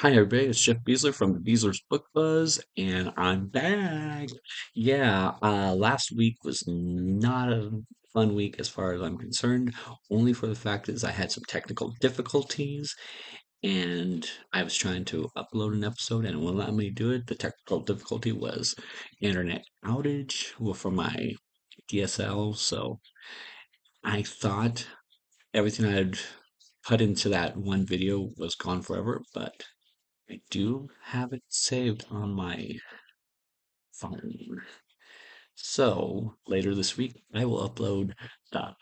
Hi everybody, it's Jeff Beesler from the Beesler's Book Buzz, and I'm back. Last week was not a fun week as far as I'm concerned, only for the fact is I had some technical difficulties and I was trying to upload an episode and it wouldn't let me do it. The technical difficulty was internet outage for my DSL, so I thought everything I had put into that one video was gone forever, but I do have it saved on my phone. So later this week, I will upload the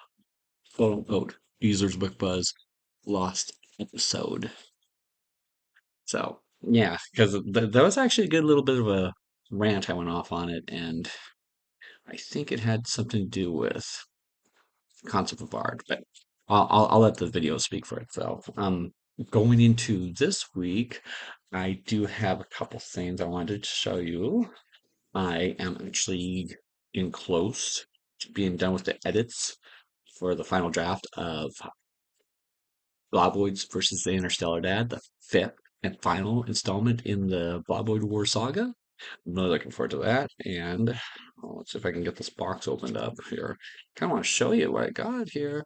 quote unquote User's Book Buzz lost episode. So yeah, because there was actually a good little bit of a rant I went off on it, and I think it had something to do with concept of art, but I'll let the video speak for itself. Going into this week, I do have a couple things I wanted to show you. I am actually in close to being done with the edits for the final draft of Bloboids versus the Interstellar Dad, the fifth and final installment in the Bloboid War saga. I'm really looking forward to that. And let's see if I can get this box opened up here. Kind of want to show you what I got here.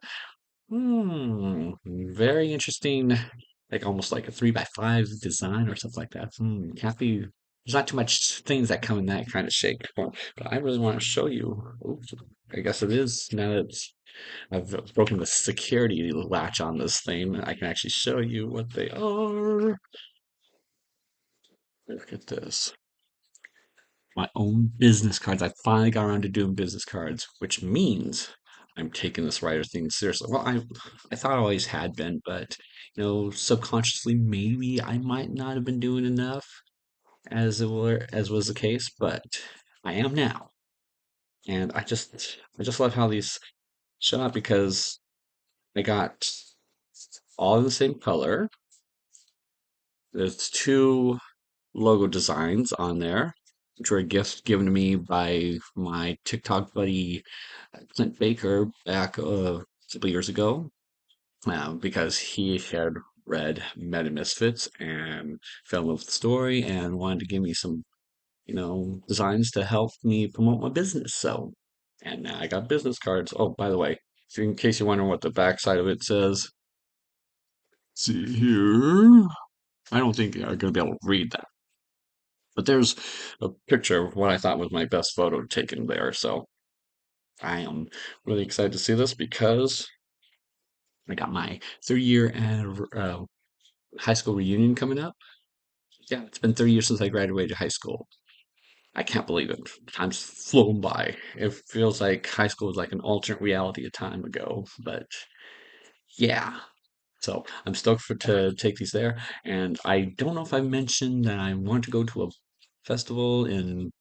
Very interesting, like almost like a 3x5 design or something like that. Happy. There's not too much things that come in that kind of shape, but I really want to show you. Oops, I guess it is now that I've broken the security latch on this thing. I can actually show you what they are. Look at this. My own business cards. I finally got around to doing business cards, which means I'm taking this writer thing seriously. Well, I thought I always had been, but subconsciously maybe I might not have been doing enough as was the case, but I am now. And I just love how these show up because I got all in the same color. There's two logo designs on there, which were a gift given to me by my TikTok buddy Clint Baker back a couple years ago, because he had read Meta Misfits and fell in love with the story and wanted to give me some, designs to help me promote my business. So, and now I got business cards. Oh, by the way, so in case you're wondering what the back side of it says, see here. I don't think you're going to be able to read that. But there's a picture of what I thought was my best photo taken there. So I am really excited to see this because I got my 3 year and high school reunion coming up. Yeah, it's been 30 years since I graduated high school. I can't believe it. Time's flown by. It feels like high school was like an alternate reality a time ago. But yeah, so I'm stoked to take these there. And I don't know if I mentioned that I want to go to a festival in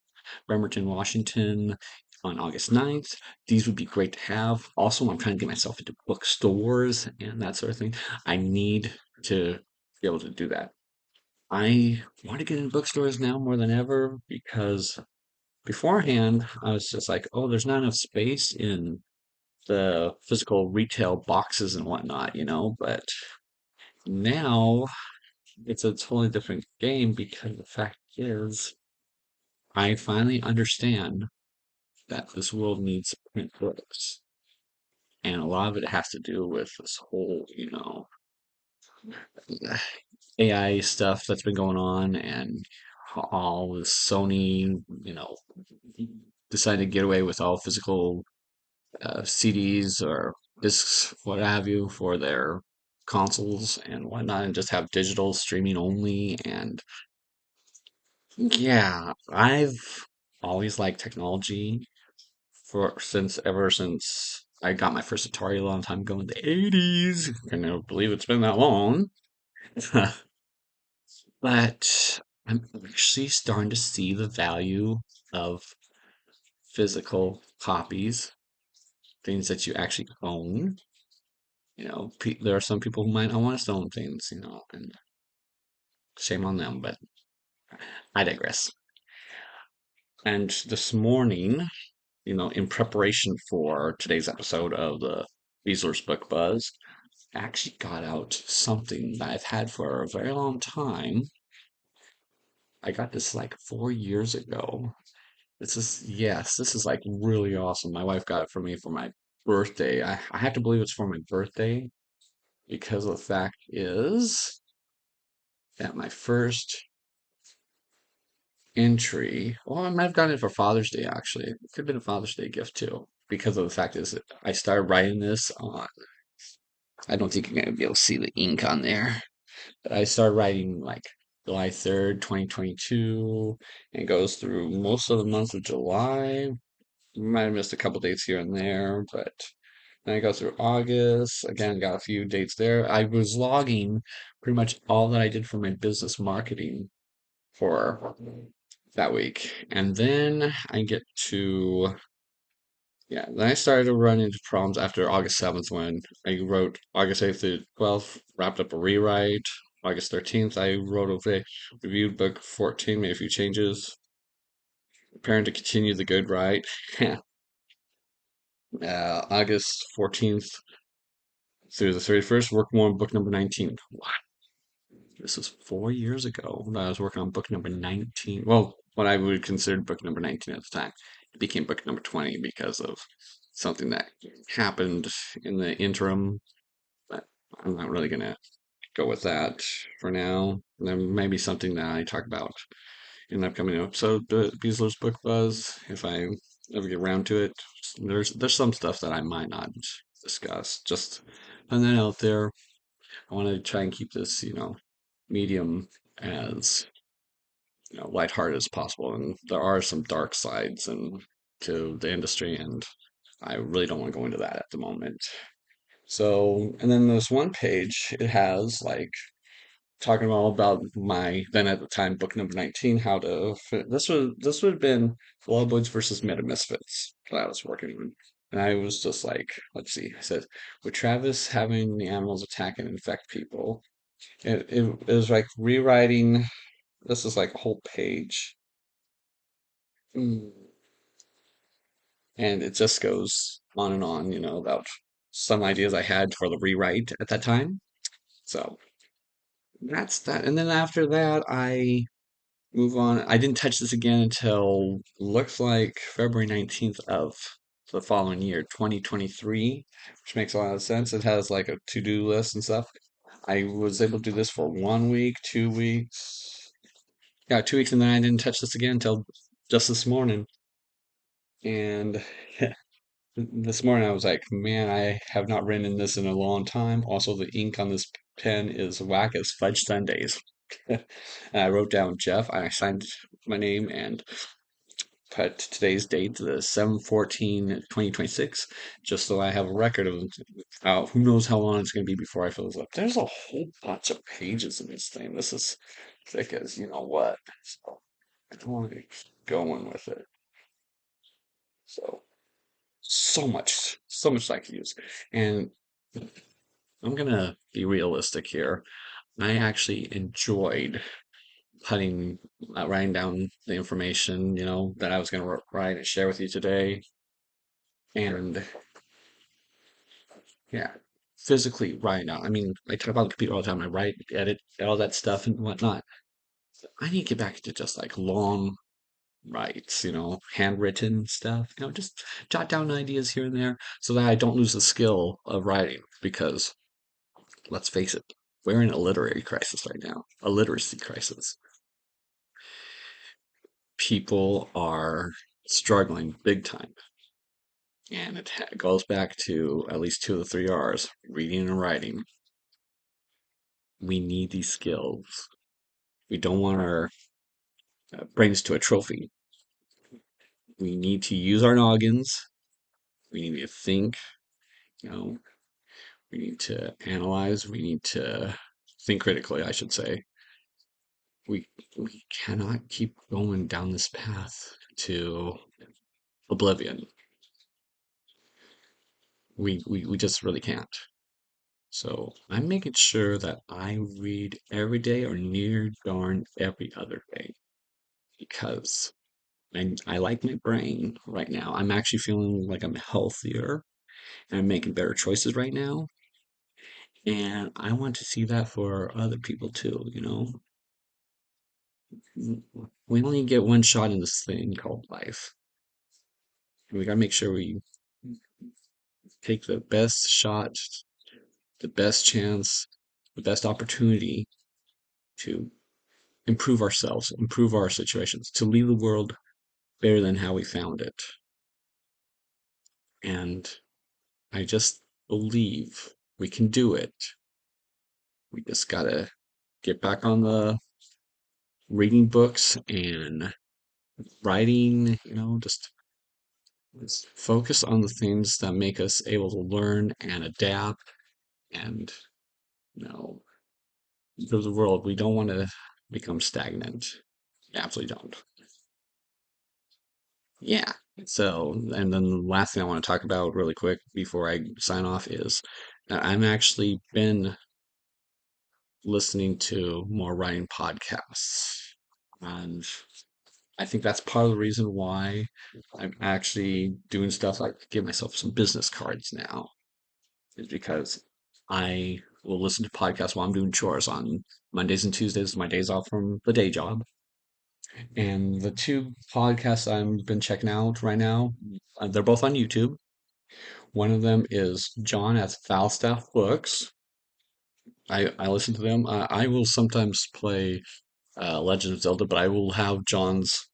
Bremerton, Washington on August 9th. These would be great to have. Also, I'm trying to get myself into bookstores and that sort of thing. I need to be able to do that. I want to get into bookstores now more than ever because beforehand, I was just like, oh, there's not enough space in the physical retail boxes and whatnot, but now it's a totally different game because the fact is, I finally understand that this world needs print books. And a lot of it has to do with this whole, AI stuff that's been going on and all this Sony, decided to get away with all physical CDs or discs, what have you, for their consoles and whatnot, and just have digital streaming only. And yeah, I've always liked technology ever since I got my first Atari a long time ago in the 80s. I can't believe it's been that long. But I'm actually starting to see the value of physical copies, things that you actually own. There are some people who might not want to own things, and shame on them, but I digress. And this morning, in preparation for today's episode of the Beesler's Book Buzz, I actually got out something that I've had for a very long time. I got this like 4 years ago. Yes, this is like really awesome. My wife got it for me for my birthday. I have to believe it's for my birthday because the fact is that my first entry, well, I might have gotten it for Father's Day actually. It could have been a Father's Day gift too, because of the fact is that I started writing this on, I don't think you're gonna be able to see the ink on there. But I started writing like July 3rd, 2022, and it goes through most of the month of July. Might have missed a couple dates here and there, but then I go through August. Again, got a few dates there. I was logging pretty much all that I did for my business marketing for that week. And then I get to, yeah, then I started to run into problems after August 7th when I wrote August 8th to 12th, wrapped up a rewrite. August 13th, I wrote a reviewed book 14, made a few changes, preparing to continue the good write. August 14th through the 31st, working on book number 19. Wow, this was 4 years ago when I was working on book number 19. Well, what I would consider book number 19 at the time. It became book number 20 because of something that happened in the interim, but I'm not really going to go with that for now. There may be something that I talk about in an upcoming episode, Beesler's Book Buzz, if I ever get around to it. There's some stuff that I might not discuss. Just and then out there, I want to try and keep this, medium as lighthearted as possible. And there are some dark sides and to the industry, and I really don't want to go into that at the moment. So, and then this one page, it has like talking all about my then at the time book number 19, how to fit. This would have been Lowboys versus Meta Misfits that I was working on. And I was just like, let's see, I said, with Travis having the animals attack and infect people, it was like rewriting. This is like a whole page. Mm. And it just goes on, about some ideas I had for the rewrite at that time. So that's that. And then after that, I move on. I didn't touch this again until looks like February 19th of the following year, 2023, which makes a lot of sense. It has like a to-do list and stuff. I was able to do this for 1 week, 2 weeks. Yeah, 2 weeks, and then I didn't touch this again until just this morning. And this morning I was like, man, I have not written this in a long time. Also, the ink on this pen is whack as fudge sundays. And I wrote down Jeff, and I signed my name and put today's date to the 7/14/2026, just so I have a record of who knows how long it's going to be before I fill this up. There's a whole bunch of pages in this thing. This is thick as you know what. So I don't want to keep going with it. So so much I could use. And I'm gonna be realistic here. I actually enjoyed writing down the information, that I was gonna write and share with you today. And yeah, physically writing down. I mean, I talk about the computer all the time. I write, edit, all that stuff and whatnot. I need to get back to just like long writes, handwritten stuff, just jot down ideas here and there so that I don't lose the skill of writing because let's face it, we're in a literary crisis right now, a literacy crisis. People are struggling big time. And it goes back to at least two of the three R's, reading and writing. We need these skills. We don't want our brains to a trophy. We need to use our noggins. We need to think, you know, we need to analyze. We need to think critically, I should say. We cannot keep going down this path to oblivion. We just really can't. So I'm making sure that I read every day or near darn every other day because I like my brain right now. I'm actually feeling like I'm healthier and I'm making better choices right now. And I want to see that for other people too, We only get one shot in this thing called life. We gotta make sure we take the best shot, the best chance, the best opportunity to improve ourselves, improve our situations, to leave the world better than how we found it. And I just believe we can do it. We just gotta get back on the reading books and writing, just focus on the things that make us able to learn and adapt and, you know, to the world. We don't want to become stagnant. Absolutely don't. Yeah. So, and then the last thing I want to talk about really quick before I sign off is I'm actually been listening to more writing podcasts. And I think that's part of the reason why I'm actually doing stuff like give myself some business cards now, is because I will listen to podcasts while I'm doing chores on Mondays and Tuesdays, my days off from the day job. And the two podcasts I've been checking out right now, they're both on YouTube. One of them is John at Falstaff Books. I listen to them. I will sometimes play Legend of Zelda, but I will have John's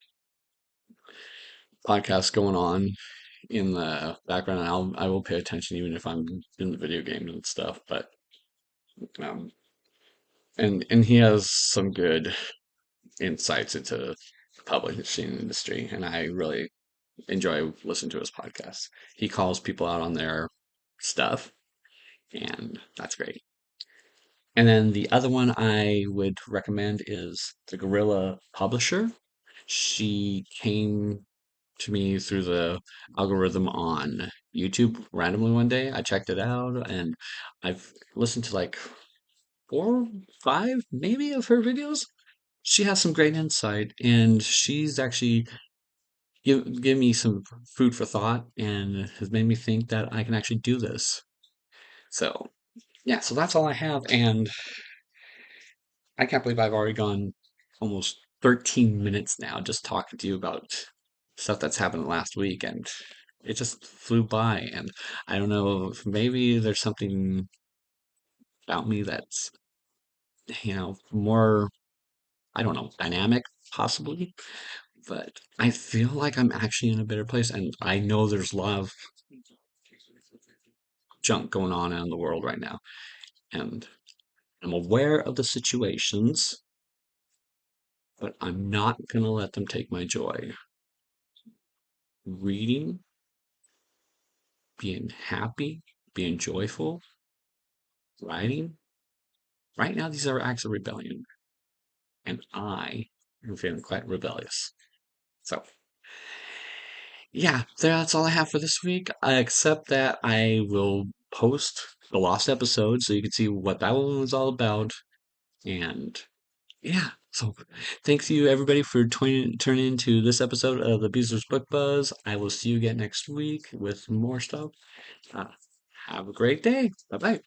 podcast going on in the background, and I will pay attention even if I'm in the video game and stuff. But um, and he has some good insights into the publishing industry, and I really enjoy listening to his podcast. He calls people out on their stuff, and that's great. And then the other one I would recommend is the Gorilla Publisher. She came to me through the algorithm on YouTube randomly one day. I checked it out and I've listened to like four, five maybe of her videos. She has some great insight and she's actually give me some food for thought and has made me think that I can actually do this. So, yeah, so that's all I have. And I can't believe I've already gone almost 13 minutes now just talking to you about stuff that's happened last week. And it just flew by. And I don't know if maybe there's something about me that's, more, I don't know, dynamic, possibly. But I feel like I'm actually in a better place. And I know there's a lot of junk going on in the world right now. And I'm aware of the situations, but I'm not going to let them take my joy. Reading, being happy, being joyful, writing. Right now, these are acts of rebellion, and I am feeling quite rebellious. So, yeah, that's all I have for this week, except that I will post the lost episode so you can see what that one was all about. And yeah, so thanks you everybody for turning into this episode of the Beesler's Book Buzz. I will see you again next week with more stuff. Uh, have a great day. Bye bye.